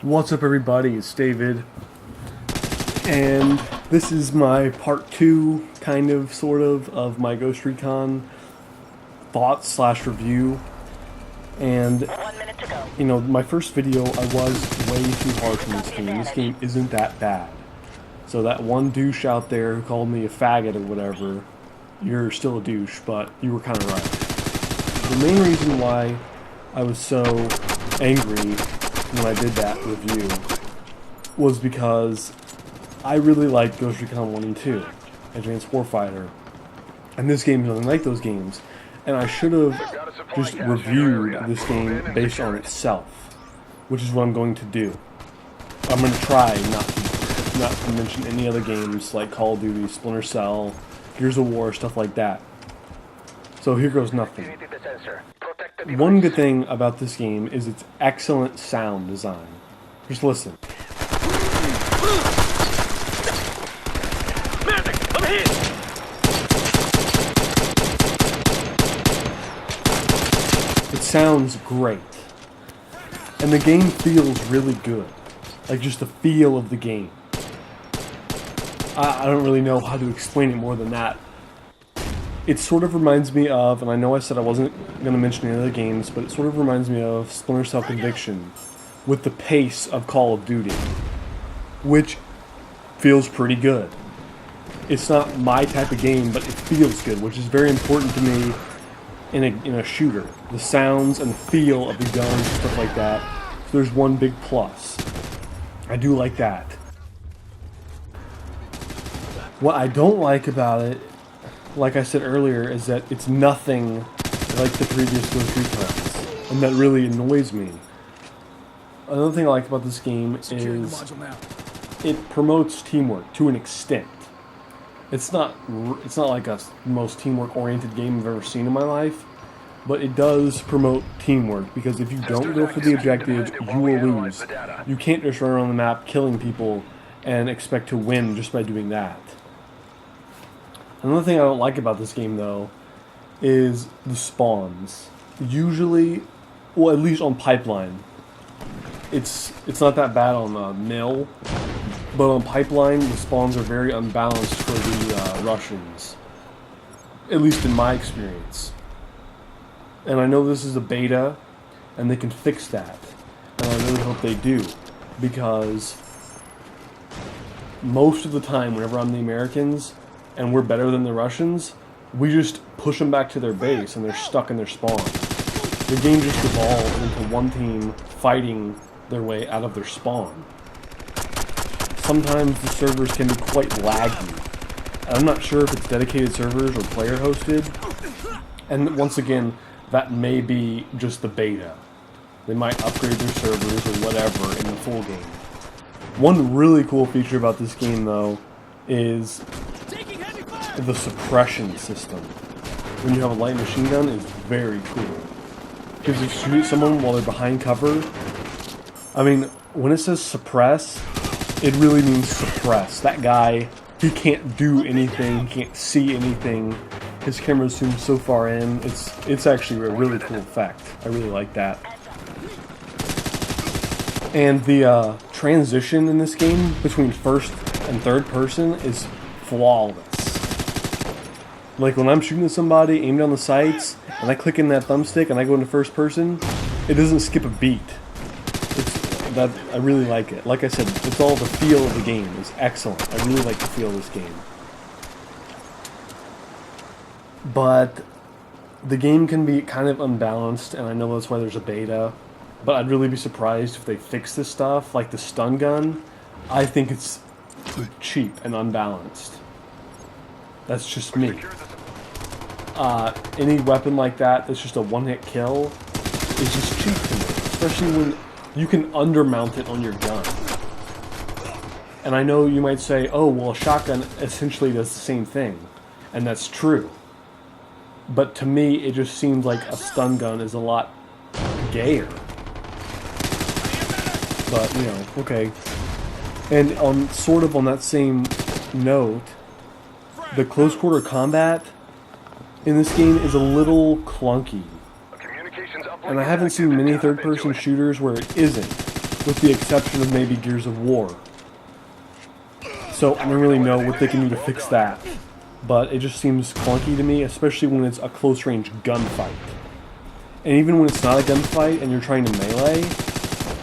What's up, everybody? It's David, and this is my part 2, kind of, sort of my Ghost Recon thoughts slash review. And, you know, my first video, I was way too harsh on this game. This game isn't that bad. So that one douche out there who called me a faggot or whatever, you're still a douche, but you were kind of right. The main reason why I was so angry when I did that review was because I really liked Ghost Recon 1 and 2, Advanced Warfighter, and this game is nothing like those games, and I should have just reviewed this game based on itself, which is what I'm going to do. I'm going to try not to mention any other games like Call of Duty, Splinter Cell, Gears of War, stuff like that. So here goes nothing. One good thing about this game is its excellent sound design. Just listen. It sounds great. And the game feels really good. Like, just the feel of the game. I don't really know how to explain it more than that. It sort of reminds me of, and I know I said I wasn't going to mention any other games, but it sort of reminds me of Splinter Cell Conviction with the pace of Call of Duty, which feels pretty good. It's not my type of game, but it feels good, which is very important to me in a shooter. The sounds and the feel of the guns and stuff like that. So there's one big plus. I do like that. What I don't like about it, like I said earlier, is that it's nothing like the previous Ghost Recons, and that really annoys me. Another thing I like about this game is it promotes teamwork to an extent. It's not like a most teamwork-oriented game I've ever seen in my life, but it does promote teamwork, because if you don't go for the objective, you will lose. You can't just run around the map killing people and expect to win just by doing that. Another thing I don't like about this game, though, is the spawns. Usually, well, at least on Pipeline, it's not that bad on Mill, but on Pipeline, the spawns are very unbalanced for the Russians. At least in my experience. And I know this is a beta, and they can fix that. And I really hope they do, because most of the time, whenever I'm the Americans, and we're better than the Russians, we just push them back to their base, and they're stuck in their spawn. The game just evolved into one team fighting their way out of their spawn. Sometimes the servers can be quite laggy. I'm not sure if it's dedicated servers or player hosted. And once again, that may be just the beta. They might upgrade their servers or whatever in the full game. One really cool feature about this game, though, is the suppression system. When you have a light machine gun, is very cool. Because if you shoot someone while they're behind cover, I mean, when it says suppress, it really means suppress. That guy, he can't do anything, he can't see anything. His camera zooms so far in. It's actually a really cool effect. I really like that. And the transition in this game between first and third person is flawless. Like, when I'm shooting at somebody, aim down the sights, and I click in that thumbstick and I go into first person, it doesn't skip a beat. I really like it. Like I said, it's all the feel of the game. It's excellent. I really like the feel of this game. But the game can be kind of unbalanced, and I know that's why there's a beta, but I'd really be surprised if they fix this stuff. Like the stun gun, I think it's cheap and unbalanced. That's just me. Any weapon like that that's just a one-hit kill is just cheap to me, especially when you can undermount it on your gun. And I know you might say, oh, well, a shotgun essentially does the same thing, and that's true. But to me, it just seems like a stun gun is a lot gayer. But, you know, okay. And on sort of on that same note, the close quarter combat in this game is a little clunky. And I haven't seen many third-person shooters where it isn't. with the exception of maybe Gears of War. So I don't really know what they can do to fix that, but it just seems clunky to me, especially when it's a close-range gunfight. And even when it's not a gunfight and you're trying to melee,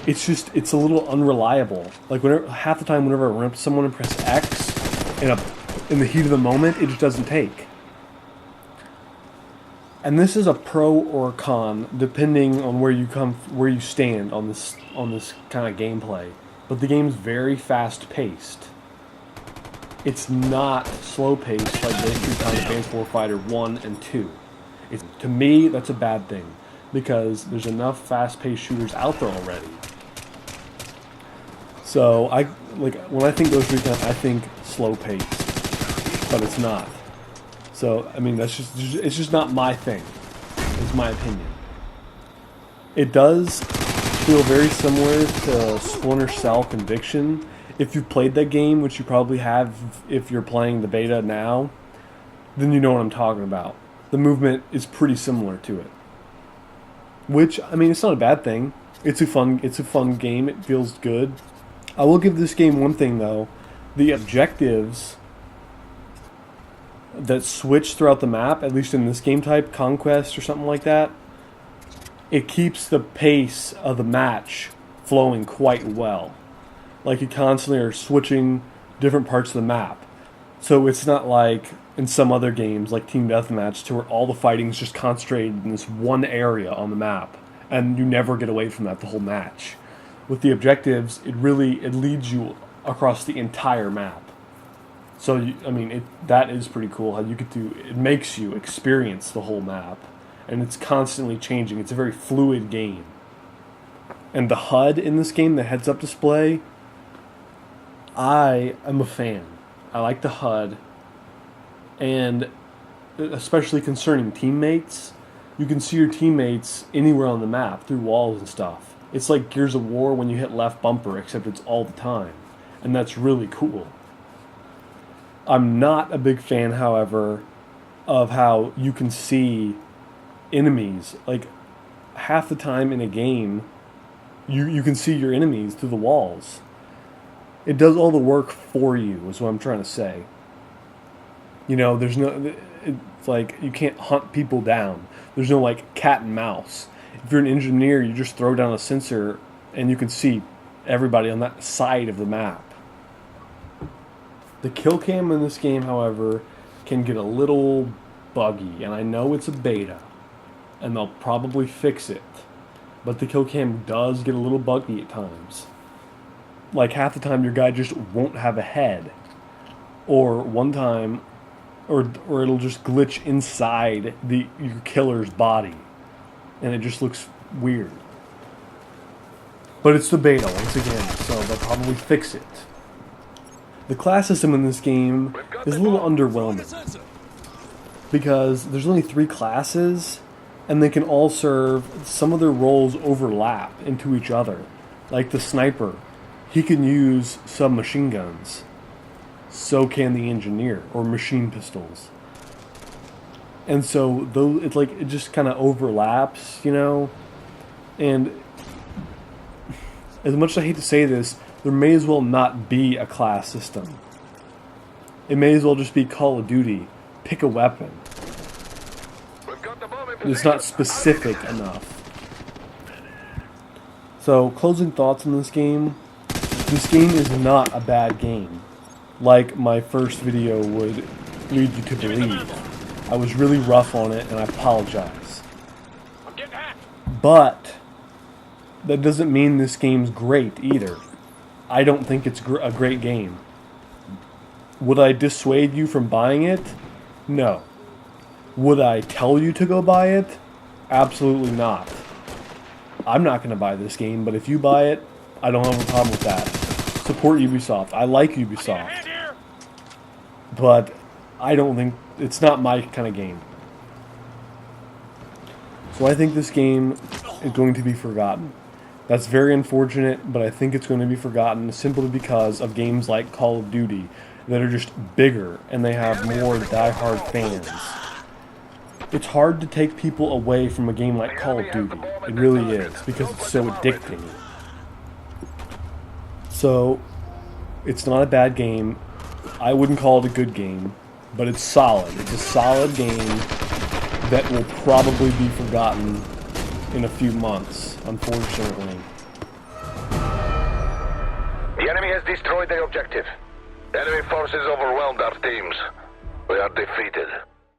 it's a little unreliable. Like half the time whenever I run up to someone and press X, in the heat of the moment, it just doesn't take. And this is a pro or a con, depending on where you stand on this kind of gameplay. But the game's very fast-paced. It's not slow-paced like Ghost Recon Advanced Warfighter 1 and 2. To me, that's a bad thing, because there's enough fast-paced shooters out there already. So when I think Ghost Recon, I think slow-paced, but it's not. So I mean, it's just not my thing. It's my opinion. It does feel very similar to Splinter Cell Conviction. If you've played that game, which you probably have if you're playing the beta now, then you know what I'm talking about. The movement is pretty similar to it. Which, I mean, it's not a bad thing. It's a fun game. It feels good. I will give this game one thing though. The objectives that switch throughout the map, at least in this game type, Conquest or something like that, it keeps the pace of the match flowing quite well. Like, you constantly are switching different parts of the map. So it's not like in some other games, like Team Deathmatch, to where all the fighting is just concentrated in this one area on the map, and you never get away from that the whole match. With the objectives, it leads you across the entire map. So, that is pretty cool how it makes you experience the whole map. And it's constantly changing. It's a very fluid game. And the HUD in this game, the heads-up display, I am a fan. I like the HUD. And especially concerning teammates, you can see your teammates anywhere on the map through walls and stuff. It's like Gears of War when you hit left bumper, except it's all the time. And that's really cool. I'm not a big fan, however, of how you can see enemies. Like, half the time in a game, you can see your enemies through the walls. It does all the work for you, is what I'm trying to say. You know, it's like, you can't hunt people down. There's no, like, cat and mouse. If you're an engineer, you just throw down a sensor, and you can see everybody on that side of the map. The kill cam in this game, however, can get a little buggy, and I know it's a beta, and they'll probably fix it, but the kill cam does get a little buggy at times. Like, half the time your guy just won't have a head, or one time, or it'll just glitch inside your killer's body, and it just looks weird. But it's the beta, once again, so they'll probably fix it. The class system in this game is a little underwhelming, because there's only 3 classes, and they can all serve, some of their roles overlap into each other. Like the sniper, he can use submachine guns. So can the engineer, or machine pistols. And so it just kind of overlaps, you know? And as much as I hate to say this, there may as well not be a class system. It may as well just be Call of Duty. Pick a weapon. It's not specific enough. So, closing thoughts on this game. This game is not a bad game, like my first video would lead you to believe. I was really rough on it, and I apologize. But that doesn't mean this game's great either. I don't think it's a great game. Would I dissuade you from buying it? No. Would I tell you to go buy it? Absolutely not. I'm not going to buy this game, but if you buy it, I don't have a problem with that. Support Ubisoft. I like Ubisoft. But I don't think... it's not my kind of game. So I think this game is going to be forgotten. That's very unfortunate, but I think it's going to be forgotten simply because of games like Call of Duty that are just bigger and they have more die-hard fans. It's hard to take people away from a game like Call of Duty. It really is, because it's so addicting. So, it's not a bad game. I wouldn't call it a good game, but it's solid. It's a solid game that will probably be forgotten in a few months, unfortunately. The enemy has destroyed their objective. Enemy forces overwhelmed our teams. We are defeated.